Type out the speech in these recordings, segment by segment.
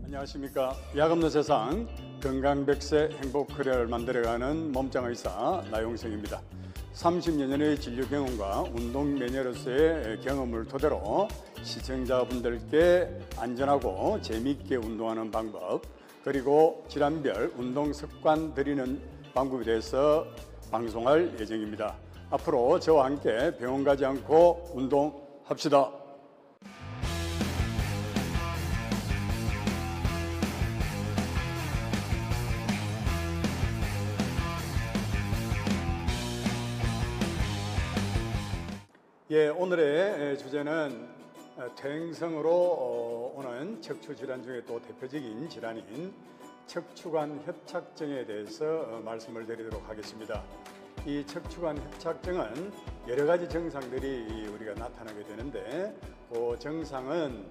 안녕하십니까. 약 없는 세상 건강백세 행복크리어를 만들어가는 몸짱의사 나용생입니다. 30여 년의 진료 경험과 운동 매니아로서의 경험을 토대로 시청자분들께 안전하고 재미있게 운동하는 방법, 그리고 질환별 운동 습관 드리는 방법에 대해서 방송할 예정입니다. 앞으로 저와 함께 병원 가지 않고 운동합시다. 예, 오늘의 주제는 퇴행성으로 오는 척추질환 중에 또 대표적인 질환인 척추관 협착증에 대해서 말씀을 드리도록 하겠습니다. 이 척추관 협착증은 여러 가지 증상들이 우리가 나타나게 되는데, 그 증상은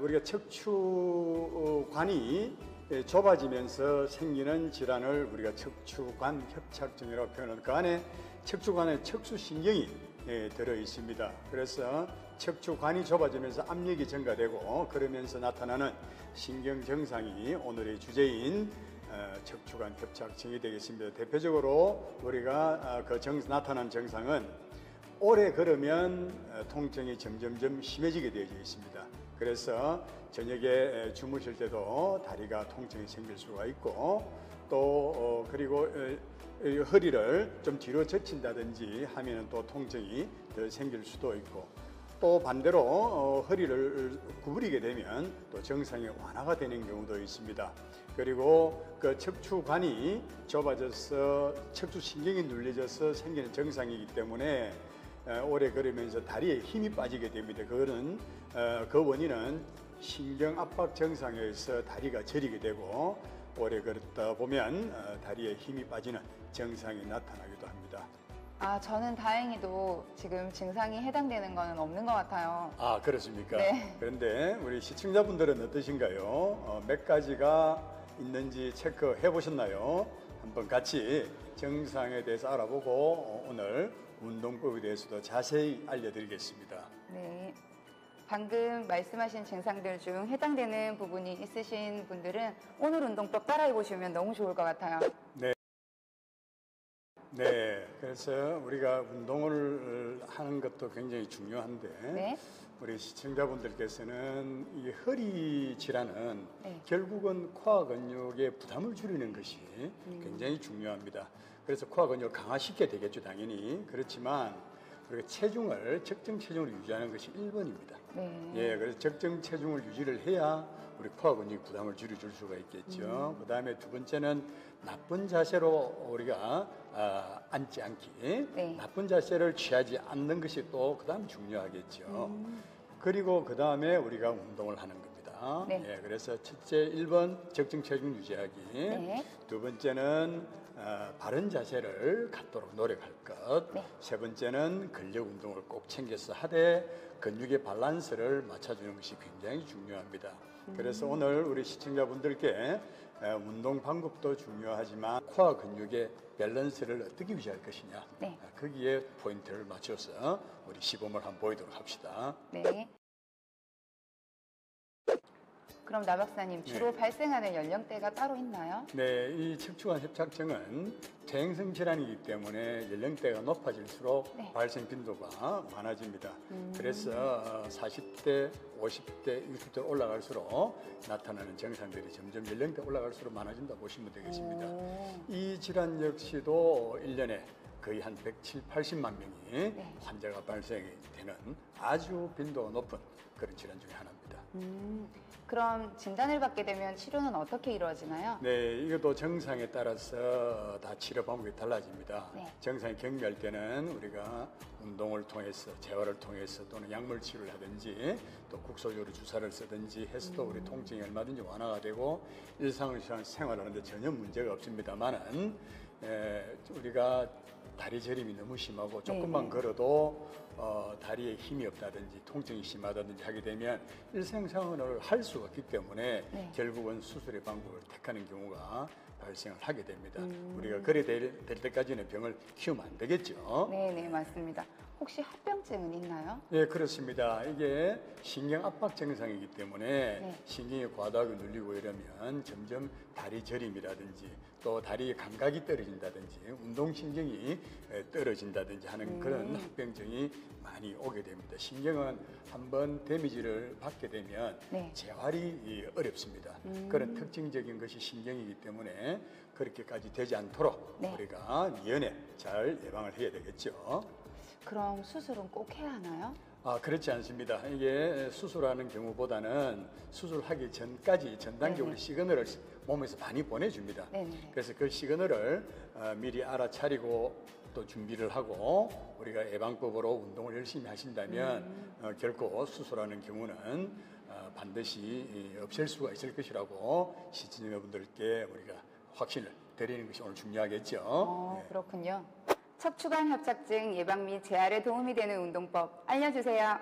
우리가 척추관이 좁아지면서 생기는 질환을 우리가 척추관 협착증이라고 표현하는, 그 안에 척추관에 척수신경이 들어 있습니다. 그래서 척추관이 좁아지면서 압력이 증가되고 그러면서 나타나는 신경 증상이 오늘의 주제인 척추관 협착증이 되겠습니다. 대표적으로 우리가 나타난 증상은 오래 걸으면 통증이 점점점 심해지게 되어 있습니다. 그래서 저녁에 주무실 때도 다리가 통증이 생길 수가 있고, 또 그리고 허리를 좀 뒤로 젖힌다든지 하면 또 통증이 더 생길 수도 있고, 또 반대로 허리를 구부리게 되면 또 증상이 완화가 되는 경우도 있습니다. 그리고 그 척추관이 좁아져서 척추신경이 눌려져서 생기는 증상이기 때문에 오래 걸으면서 다리에 힘이 빠지게 됩니다. 그거는 그 원인은 신경압박 증상에 의해서 다리가 저리게 되고, 오래 걸었다 보면 다리에 힘이 빠지는 증상이 나타나기도 합니다. 저는 다행히도 지금 증상이 해당되는 거는 없는 것 같아요. 아, 그렇습니까? 네. 그런데 우리 시청자분들은 어떠신가요? 몇 가지가 있는지 체크해 보셨나요? 한번 같이 증상에 대해서 알아보고 오늘 운동법에 대해서도 자세히 알려드리겠습니다. 네. 방금 말씀하신 증상들 중 해당되는 부분이 있으신 분들은 오늘 운동법 따라해 보시면 너무 좋을 것 같아요. 네, 그래서 우리가 운동을 하는 것도 굉장히 중요한데, 네. 우리 시청자분들께서는 이 허리 질환은 네. 결국은 코어 근육의 부담을 줄이는 것이 굉장히 중요합니다. 그래서 코어 근육을 강화시켜야 되겠죠, 당연히. 그렇지만 우리가 적정 체중을 유지하는 것이 1번입니다. 네. 예, 그래서 적정 체중을 유지를 해야 우리 코어 근육 부담을 줄여줄 수가 있겠죠. 그 다음에 두 번째는 나쁜 자세로 우리가 앉지 않기, 네. 나쁜 자세를 취하지 않는 것이 또 그 다음 중요하겠죠. 그리고 그 다음에 우리가 운동을 하는 겁니다. 네. 예, 그래서 첫째 1번 적정 체중 유지하기, 네. 두 번째는 바른 자세를 갖도록 노력할 것, 네. 세 번째는 근력 운동을 꼭 챙겨서 하되 근육의 밸런스를 맞춰주는 것이 굉장히 중요합니다. 그래서 오늘 우리 시청자분들께 운동 방법도 중요하지만 코어 근육의 밸런스를 어떻게 유지할 것이냐, 네. 거기에 포인트를 맞춰서 우리 시범을 한번 보이도록 합시다. 네. 그럼 나 박사님, 주로 발생하는 연령대가 따로 있나요? 네, 이 척추관 협착증은 퇴행성 질환이기 때문에 연령대가 높아질수록 네. 발생 빈도가 많아집니다. 그래서 40대, 50대, 60대 올라갈수록 나타나는 증상들이 점점 연령대 올라갈수록 많아진다 보시면 되겠습니다. 이 질환 역시도 1년에 거의 한 170, 80만 명이 네. 환자가 발생이 되는 아주 빈도가 높은 그런 질환 중에 하나입니다. 그럼 진단을 받게 되면 치료는 어떻게 이루어지나요? 네, 이것도 증상에 따라서 다 치료 방법이 달라집니다. 네. 증상이 경미할 때는 우리가 운동을 통해서, 재활을 통해서 또는 약물 치료를 하든지 또 국소적으로 주사를 쓰든지 해서도 우리 통증이 얼마든지 완화가 되고 일상생활하는데 전혀 문제가 없습니다만은 우리가 다리 저림이 너무 심하고 조금만 걸어도 다리에 힘이 없다든지 통증이 심하다든지 하게 되면 일상생활을 할 수가 없기 때문에 결국은 수술의 방법을 택하는 경우가 발생을 하게 됩니다. 우리가 그래 될 때까지는 병을 키우면 안 되겠죠. 네, 맞습니다. 혹시 합병증은 있나요? 네, 그렇습니다. 이게 신경 압박 증상이기 때문에 네. 신경이 과도하게 눌리고 이러면 점점 다리 저림이라든지 또 다리 감각이 떨어진다든지 운동신경이 떨어진다든지 하는 그런 합병증이 많이 오게 됩니다. 신경은 한번 데미지를 받게 되면 네. 재활이 어렵습니다. 그런 특징적인 것이 신경이기 때문에 그렇게까지 되지 않도록 네. 우리가 미연에 잘 예방을 해야 되겠죠. 그럼 수술은 꼭 해야 하나요? 그렇지 않습니다. 이게 수술하는 경우보다는 수술하기 전까지 전 단계 네네. 우리 시그널을 몸에서 많이 보내줍니다. 네네. 그래서 그 시그널을 미리 알아차리고 또 준비를 하고 우리가 예방법으로 운동을 열심히 하신다면 결코 수술하는 경우는 반드시 없앨 수가 있을 것이라고 시청자분들께 우리가 확신을 드리는 것이 오늘 중요하겠죠. 네. 그렇군요. 척추관 협착증 예방 및 재활에 도움이 되는 운동법 알려주세요.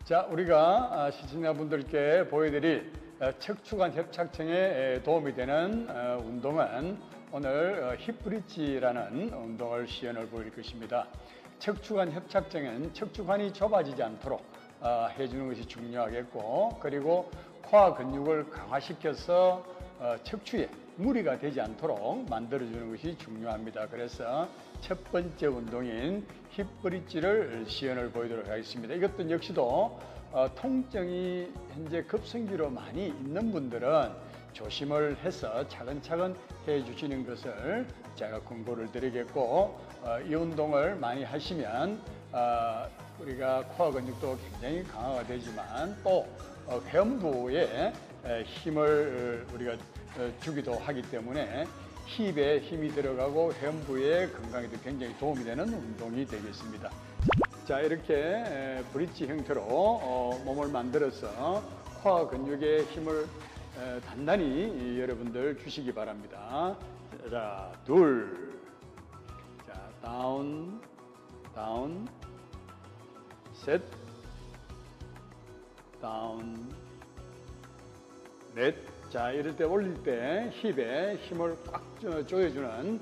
자, 우리가 시청자분들께 보여드릴 척추관 협착증에 도움이 되는 운동은 오늘 힙브릿지라는 운동을 시연을 보일 것입니다. 척추관 협착증은 척추관이 좁아지지 않도록 해주는 것이 중요하겠고, 그리고 코어 근육을 강화시켜서 척추에 무리가 되지 않도록 만들어주는 것이 중요합니다. 그래서 첫 번째 운동인 힙브릿지를 시연을 보이도록 하겠습니다. 이것도 역시도 통증이 현재 급성기로 많이 있는 분들은 조심을 해서 차근차근 해주시는 것을 제가 권고를 드리겠고, 이 운동을 많이 하시면 우리가 코어 근육도 굉장히 강화가 되지만 또 회음부에 힘을 우리가 주기도 하기 때문에 힙에 힘이 들어가고 회음부의 건강에도 굉장히 도움이 되는 운동이 되겠습니다. 자, 이렇게 브릿지 형태로 몸을 만들어서 코어 근육에 힘을 단단히 여러분들 주시기 바랍니다. 자, 둘, 자, 다운, 다운, 셋, 다운, 넷. 자, 이럴 때 올릴 때 힙에 힘을 꽉 조여주는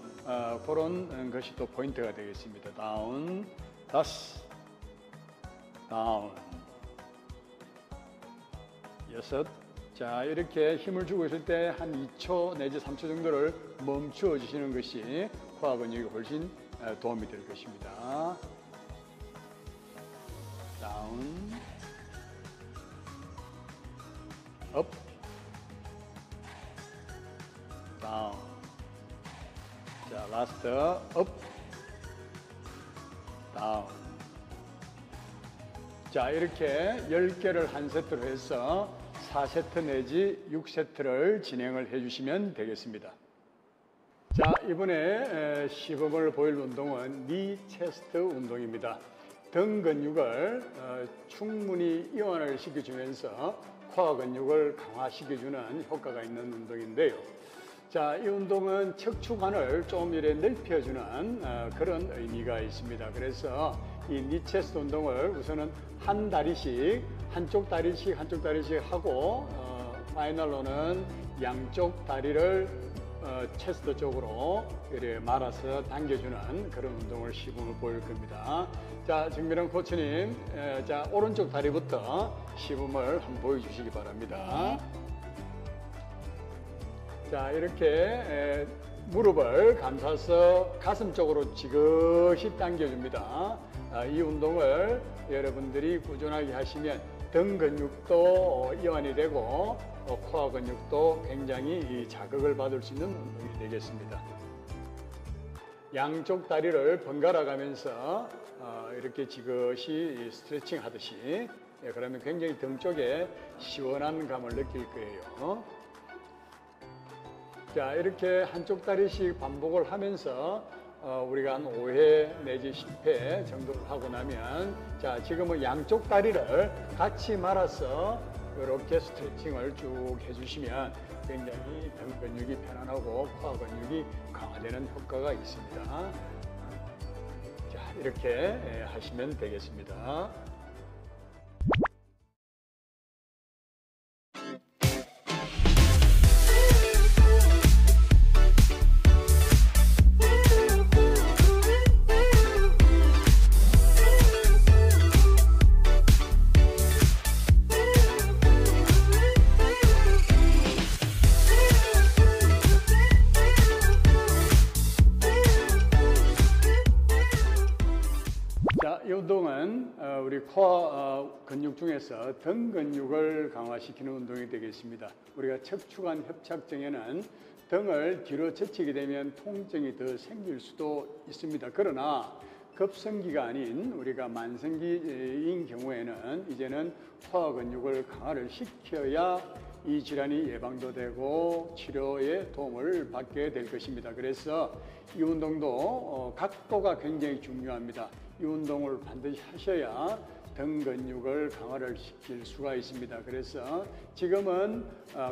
그런 것이 또 포인트가 되겠습니다. 다운, 다섯, 다운, 여섯. 자, 이렇게 힘을 주고 있을 때 한 2초 내지 3초 정도를 멈추어 주시는 것이 코어 근육에 훨씬 도움이 될 것입니다. 다운, 업, 다운. 자, 라스트 업, 다운. 자, 이렇게 10개를 한 세트로 해서 4세트 내지 6세트를 진행을 해주시면 되겠습니다. 자, 이번에 시범을 보일 운동은 니 체스트 운동입니다. 등 근육을 충분히 이완을 시켜주면서 코어 근육을 강화시켜주는 효과가 있는 운동인데요. 자, 이 운동은 척추관을 좀 이렇게 넓혀주는 그런 의미가 있습니다. 그래서 이 니 체스트 운동을 우선은 한 다리씩, 한쪽 다리씩 하고 파이널로는 양쪽 다리를 체스트 쪽으로 이렇게 말아서 당겨주는 그런 운동을 시범을 보일 겁니다. 자, 정미령 코치님, 자, 오른쪽 다리부터 시범을 한번 보여주시기 바랍니다. 자, 이렇게 무릎을 감싸서 가슴 쪽으로 지그시 당겨줍니다. 이 운동을 여러분들이 꾸준하게 하시면 등 근육도 이완이 되고 코어 근육도 굉장히 자극을 받을 수 있는 운동이 되겠습니다. 양쪽 다리를 번갈아 가면서 이렇게 지그시 스트레칭 하듯이, 그러면 굉장히 등 쪽에 시원한 감을 느낄 거예요. 자, 이렇게 한쪽 다리씩 반복을 하면서 우리가 한 5회 내지 10회 정도를 하고 나면, 자, 지금은 양쪽 다리를 같이 말아서 이렇게 스트레칭을 쭉 해주시면 굉장히 등 근육이 편안하고 코어 근육이 강화되는 효과가 있습니다. 자, 이렇게 하시면 되겠습니다. 이 운동은 우리 코어 근육 중에서 등 근육을 강화시키는 운동이 되겠습니다. 우리가 척추관 협착증에는 등을 뒤로 젖히게 되면 통증이 더 생길 수도 있습니다. 그러나 급성기가 아닌 우리가 만성기인 경우에는 이제는 코어 근육을 강화를 시켜야 이 질환이 예방도 되고 치료에 도움을 받게 될 것입니다. 그래서 이 운동도 각도가 굉장히 중요합니다. 이 운동을 반드시 하셔야 등 근육을 강화를 시킬 수가 있습니다. 그래서 지금은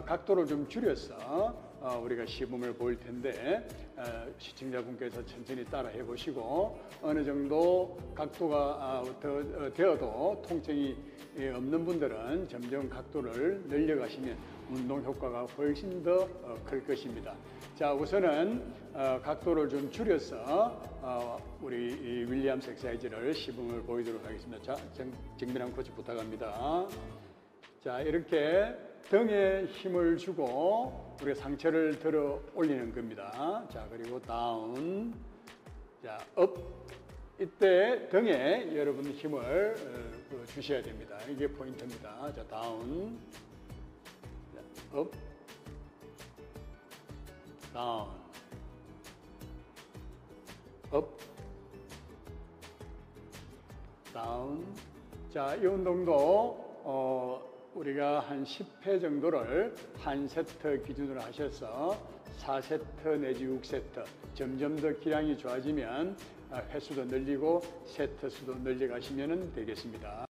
각도를 좀 줄여서 우리가 시범을 보일 텐데 시청자분께서 천천히 따라 해보시고 어느 정도 각도가 되어도 통증이 없는 분들은 점점 각도를 늘려가시면 운동 효과가 훨씬 더 클 것입니다. 자, 우선은 각도를 좀 줄여서 우리 이 윌리엄스 엑사이즈를 시범을 보이도록 하겠습니다. 자, 정민환 코치 부탁합니다. 자, 이렇게 등에 힘을 주고 우리가 상체를 들어 올리는 겁니다. 자, 그리고 다운, 자, 업. 이때 등에 여러분 힘을 주셔야 됩니다. 이게 포인트입니다. 자, 다운, 자, 업, 다운, 업, 다운. 자, 이 운동도 우리가 한 10회 정도를 한 세트 기준으로 하셔서 4세트 내지 6세트 점점 더 기량이 좋아지면 횟수도 늘리고 세트 수도 늘려가시면 되겠습니다.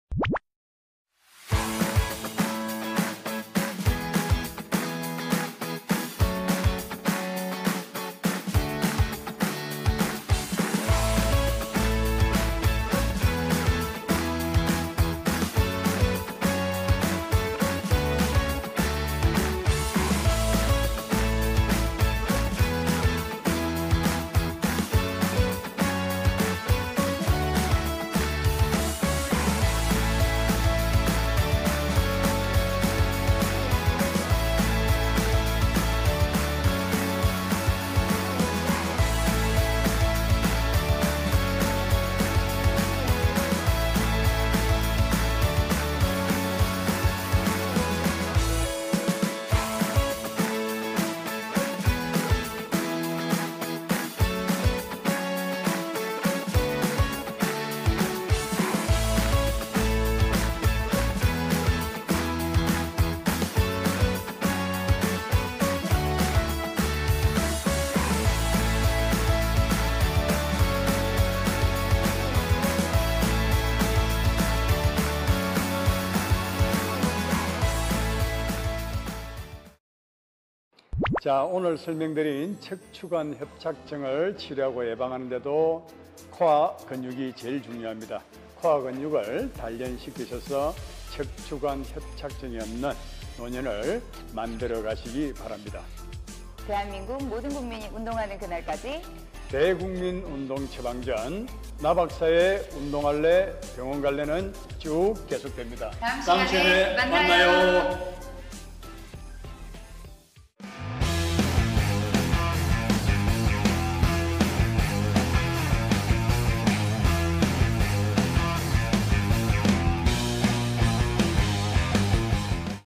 자, 오늘 설명드린 척추관 협착증을 치료하고 예방하는 데도 코어 근육이 제일 중요합니다. 코어 근육을 단련시키셔서 척추관 협착증이 없는 노년을 만들어 가시기 바랍니다. 대한민국 모든 국민이 운동하는 그날까지 대국민 운동 처방전 나 박사의 운동할래 병원 갈래는 쭉 계속됩니다. 다음 시간에 만나요.